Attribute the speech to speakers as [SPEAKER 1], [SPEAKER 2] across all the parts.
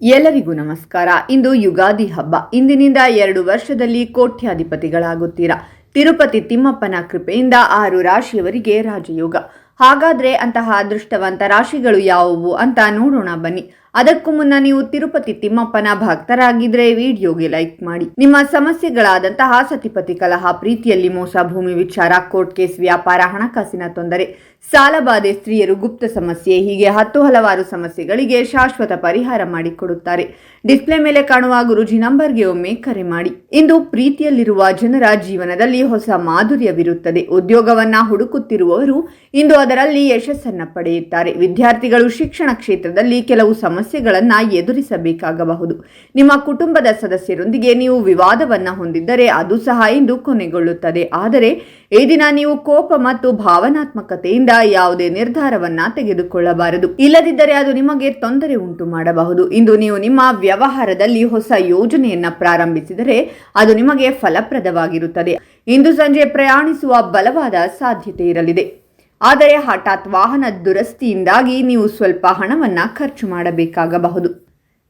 [SPEAKER 1] ಎಲ್ಲರಿಗೂ ನಮಸ್ಕಾರ. ಇಂದು ಯುಗಾದಿ ಹಬ್ಬ. ಇಂದಿನಿಂದ 2 ವರ್ಷದಲ್ಲಿ ಕೋಟ್ಯಾಧಿಪತಿಗಳಾಗುತ್ತೀರಾ. ತಿರುಪತಿ ತಿಮ್ಮಪ್ಪನ ಕೃಪೆಯಿಂದ 6 ರಾಶಿಯವರಿಗೆ ರಾಜಯೋಗ. ಹಾಗಾದ್ರೆ ಅಂತಹ ಅದೃಷ್ಟವಂತ ರಾಶಿಗಳು ಯಾವುವು ಅಂತ ನೋಡೋಣ ಬನ್ನಿ. ಅದಕ್ಕೂ ಮುನ್ನ ನೀವು ತಿರುಪತಿ ತಿಮ್ಮಪ್ಪನ ಭಕ್ತರಾಗಿದ್ರೆ ವಿಡಿಯೋಗೆ ಲೈಕ್ ಮಾಡಿ. ನಿಮ್ಮ ಸಮಸ್ಯೆಗಳಾದಂತಹ ಸತಿಪತಿ ಕಲಹ, ಪ್ರೀತಿಯಲ್ಲಿ ಮೋಸ, ಭೂಮಿ ವಿಚಾರ, ಕೋರ್ಟ್ ಕೇಸ್, ವ್ಯಾಪಾರ, ಹಣಕಾಸಿನ ತೊಂದರೆ, ಸಾಲಬಾಧೆ, ಸ್ತ್ರೀಯರು, ಗುಪ್ತ ಸಮಸ್ಯೆ, ಹೀಗೆ ಹಲವಾರು ಸಮಸ್ಯೆಗಳಿಗೆ ಶಾಶ್ವತ ಪರಿಹಾರ ಮಾಡಿಕೊಡುತ್ತಾರೆ. ಡಿಸ್ಪ್ಲೇ ಮೇಲೆ ಕಾಣುವ ಗುರುಜಿ ನಂಬರ್ಗೆ ಒಮ್ಮೆ ಕರೆ ಮಾಡಿ. ಇಂದು ಪ್ರೀತಿಯಲ್ಲಿರುವ ಜನರ ಜೀವನದಲ್ಲಿ ಹೊಸ ಮಾಧುರ್ಯವಿರುತ್ತದೆ. ಉದ್ಯೋಗವನ್ನ ಹುಡುಕುತ್ತಿರುವವರು ಇಂದು ಅದರಲ್ಲಿ ಯಶಸ್ಸನ್ನ ಪಡೆಯುತ್ತಾರೆ. ವಿದ್ಯಾರ್ಥಿಗಳು ಶಿಕ್ಷಣ ಕ್ಷೇತ್ರದಲ್ಲಿ ಕೆಲವು ಸಮಸ್ಯೆಗಳನ್ನ ಎದುರಿಸಬೇಕಾಗಬಹುದು. ನಿಮ್ಮ ಕುಟುಂಬದ ಸದಸ್ಯರೊಂದಿಗೆ ನೀವು ವಿವಾದವನ್ನ ಹೊಂದಿದ್ದರೆ ಅದು ಸಹ ಇಂದು ಕೊನೆಗೊಳ್ಳುತ್ತದೆ. ಆದರೆ ಈ ದಿನ ನೀವು ಕೋಪ ಮತ್ತು ಭಾವನಾತ್ಮಕತೆಯಿಂದ ಯಾವುದೇ ನಿರ್ಧಾರವನ್ನ ತೆಗೆದುಕೊಳ್ಳಬಾರದು. ಇಲ್ಲದಿದ್ದರೆ ಅದು ನಿಮಗೆ ತೊಂದರೆ ಉಂಟು ಮಾಡಬಹುದು. ಇಂದು ನೀವು ನಿಮ್ಮ ವ್ಯವಹಾರದಲ್ಲಿ ಹೊಸ ಯೋಜನೆಯನ್ನ ಪ್ರಾರಂಭಿಸಿದರೆ ಅದು ನಿಮಗೆ ಫಲಪ್ರದವಾಗಿರುತ್ತದೆ. ಇಂದು ಸಂಜೆ ಪ್ರಯಾಣಿಸುವ ಬಲವಾದ ಸಾಧ್ಯತೆ ಇರಲಿದೆ. ಆದರೆ ಹಠಾತ್ ವಾಹನ ದುರಸ್ತಿಯಿಂದಾಗಿ ನೀವು ಸ್ವಲ್ಪ ಹಣವನ್ನ ಖರ್ಚು ಮಾಡಬೇಕಾಗಬಹುದು.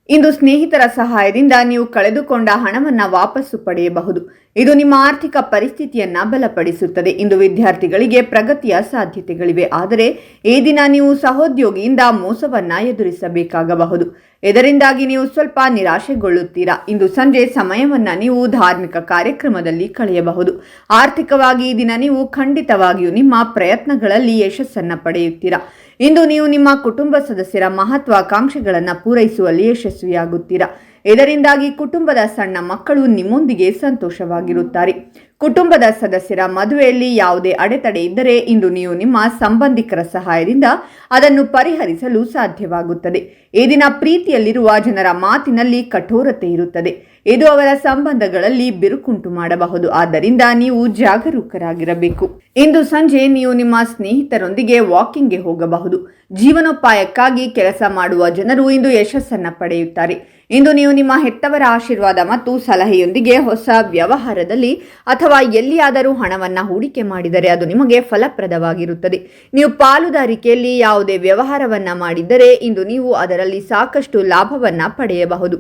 [SPEAKER 1] ಇಂದು ಸ್ನೇಹಿತರ ಸಹಾಯದಿಂದ ನೀವು ಕಳೆದುಕೊಂಡ ಹಣವನ್ನ ವಾಪಸ್ಸು ಪಡೆಯಬಹುದು. ಇದು ನಿಮ್ಮ ಆರ್ಥಿಕ ಪರಿಸ್ಥಿತಿಯನ್ನ ಬಲಪಡಿಸುತ್ತದೆ. ಇಂದು ವಿದ್ಯಾರ್ಥಿಗಳಿಗೆ ಪ್ರಗತಿಯ ಸಾಧ್ಯತೆಗಳಿವೆ. ಆದರೆ ಈ ದಿನ ನೀವು ಸಹೋದ್ಯೋಗಿಯಿಂದ ಮೋಸವನ್ನ ಎದುರಿಸಬೇಕಾಗಬಹುದು. ಇದರಿಂದಾಗಿ ನೀವು ಸ್ವಲ್ಪ ನಿರಾಶೆಗೊಳ್ಳುತ್ತೀರಾ. ಇಂದು ಸಂಜೆ ಸಮಯವನ್ನ ನೀವು ಧಾರ್ಮಿಕ ಕಾರ್ಯಕ್ರಮದಲ್ಲಿ ಕಳೆಯಬಹುದು. ಆರ್ಥಿಕವಾಗಿ ಈ ದಿನ ನೀವು ಖಂಡಿತವಾಗಿಯೂ ನಿಮ್ಮ ಪ್ರಯತ್ನಗಳಲ್ಲಿ ಯಶಸ್ಸನ್ನ ಪಡೆಯುತ್ತೀರಾ. ಇಂದು ನೀವು ನಿಮ್ಮ ಕುಟುಂಬ ಸದಸ್ಯರ ಮಹತ್ವಾಕಾಂಕ್ಷೆಗಳನ್ನು ಪೂರೈಸುವಲ್ಲಿ ಯಶಸ್ವಿಯಾಗುತ್ತೀರಾ. ಇದರಿಂದಾಗಿ ಕುಟುಂಬದ ಸಣ್ಣ ಮಕ್ಕಳು ನಿಮ್ಮೊಂದಿಗೆ ಸಂತೋಷವಾಗಿರುತ್ತಾರೆ. ಕುಟುಂಬದ ಸದಸ್ಯರ ಮದುವೆಯಲ್ಲಿ ಯಾವುದೇ ಅಡೆತಡೆ ಇದ್ದರೆ ಇಂದು ನೀವು ನಿಮ್ಮ ಸಂಬಂಧಿಕರ ಸಹಾಯದಿಂದ ಅದನ್ನು ಪರಿಹರಿಸಲು ಸಾಧ್ಯವಾಗುತ್ತದೆ. ಈ ದಿನ ಪ್ರೀತಿಯಲ್ಲಿರುವ ಜನರ ಮಾತಿನಲ್ಲಿ ಕಠೋರತೆ ಇರುತ್ತದೆ. ಇದು ಅವರ ಸಂಬಂಧಗಳಲ್ಲಿ ಬಿರುಕುಂಟು ಮಾಡಬಹುದು. ಆದ್ದರಿಂದ ನೀವು ಜಾಗರೂಕರಾಗಿರಬೇಕು. ಇಂದು ಸಂಜೆ ನೀವು ನಿಮ್ಮ ಸ್ನೇಹಿತರೊಂದಿಗೆ ವಾಕಿಂಗ್ಗೆ ಹೋಗಬಹುದು. ಜೀವನೋಪಾಯಕ್ಕಾಗಿ ಕೆಲಸ ಮಾಡುವ ಜನರು ಇಂದು ಯಶಸ್ಸನ್ನ ಪಡೆಯುತ್ತಾರೆ. ಇಂದು ನೀವು ನಿಮ್ಮ ಹೆತ್ತವರ ಆಶೀರ್ವಾದ ಮತ್ತು ಸಲಹೆಯೊಂದಿಗೆ ಹೊಸ ವ್ಯವಹಾರದಲ್ಲಿ ಅಥವಾ ಎಲ್ಲಿಯಾದರೂ ಹಣವನ್ನು ಹೂಡಿಕೆ ಮಾಡಿದರೆ ಅದು ನಿಮಗೆ ಫಲಪ್ರದವಾಗಿರುತ್ತದೆ. ನೀವು ಪಾಲುದಾರಿಕೆಯಲ್ಲಿ ಯಾವುದೇ ವ್ಯವಹಾರವನ್ನ ಮಾಡಿದ್ದರೆ ಇಂದು ನೀವು ಅದರಲ್ಲಿ ಸಾಕಷ್ಟು ಲಾಭವನ್ನ ಪಡೆಯಬಹುದು.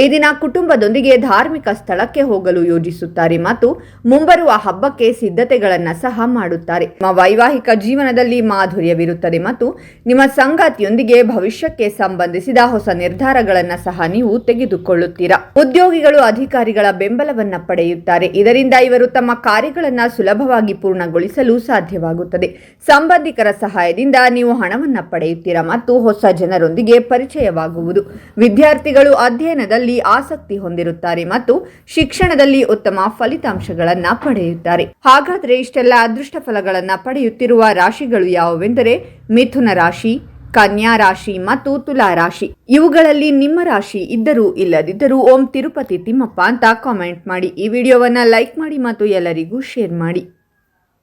[SPEAKER 1] ಈ ದಿನ ಕುಟುಂಬದೊಂದಿಗೆ ಧಾರ್ಮಿಕ ಸ್ಥಳಕ್ಕೆ ಹೋಗಲು ಯೋಜಿಸುತ್ತಾರೆ ಮತ್ತು ಮುಂಬರುವ ಹಬ್ಬಕ್ಕೆ ಸಿದ್ಧತೆಗಳನ್ನು ಸಹ ಮಾಡುತ್ತಾರೆ. ನಿಮ್ಮ ವೈವಾಹಿಕ ಜೀವನದಲ್ಲಿ ಮಾಧುರ್ಯವಿರುತ್ತದೆ ಮತ್ತು ನಿಮ್ಮ ಸಂಗಾತಿಯೊಂದಿಗೆ ಭವಿಷ್ಯಕ್ಕೆ ಸಂಬಂಧಿಸಿದ ಹೊಸ ನಿರ್ಧಾರಗಳನ್ನು ಸಹ ನೀವು ತೆಗೆದುಕೊಳ್ಳುತ್ತೀರಾ. ಉದ್ಯೋಗಿಗಳು ಅಧಿಕಾರಿಗಳ ಬೆಂಬಲವನ್ನ ಪಡೆಯುತ್ತಾರೆ. ಇದರಿಂದ ಇವರು ತಮ್ಮ ಕಾರ್ಯಗಳನ್ನು ಸುಲಭವಾಗಿ ಪೂರ್ಣಗೊಳಿಸಲು ಸಾಧ್ಯವಾಗುತ್ತದೆ. ಸಂಬಂಧಿಕರ ಸಹಾಯದಿಂದ ನೀವು ಹಣವನ್ನ ಪಡೆಯುತ್ತೀರಾ ಮತ್ತು ಹೊಸ ಜನರೊಂದಿಗೆ ಪರಿಚಯವಾಗುವುದು. ವಿದ್ಯಾರ್ಥಿಗಳು ಅಧ್ಯಯನದಲ್ಲಿ ಆಸಕ್ತಿ ಹೊಂದಿರುತ್ತಾರೆ ಮತ್ತು ಶಿಕ್ಷಣದಲ್ಲಿ ಉತ್ತಮ ಫಲಿತಾಂಶಗಳನ್ನ ಪಡೆಯುತ್ತಾರೆ. ಹಾಗಾದ್ರೆ ಇಷ್ಟೆಲ್ಲ ಅದೃಷ್ಟ ಫಲಗಳನ್ನ ಪಡೆಯುತ್ತಿರುವ ರಾಶಿಗಳು ಯಾವುವೆಂದರೆ ಮಿಥುನ ರಾಶಿ, ಕನ್ಯಾ ರಾಶಿ ಮತ್ತು ತುಲಾ ರಾಶಿ. ಇವುಗಳಲ್ಲಿ ನಿಮ್ಮ ರಾಶಿ ಇದ್ದರೂ ಇಲ್ಲದಿದ್ದರೂ ಓಂ ತಿರುಪತಿ ತಿಮ್ಮಪ್ಪ ಅಂತ ಕಾಮೆಂಟ್ ಮಾಡಿ. ಈ ವಿಡಿಯೋವನ್ನ ಲೈಕ್ ಮಾಡಿ ಮತ್ತು ಎಲ್ಲರಿಗೂ ಶೇರ್ ಮಾಡಿ.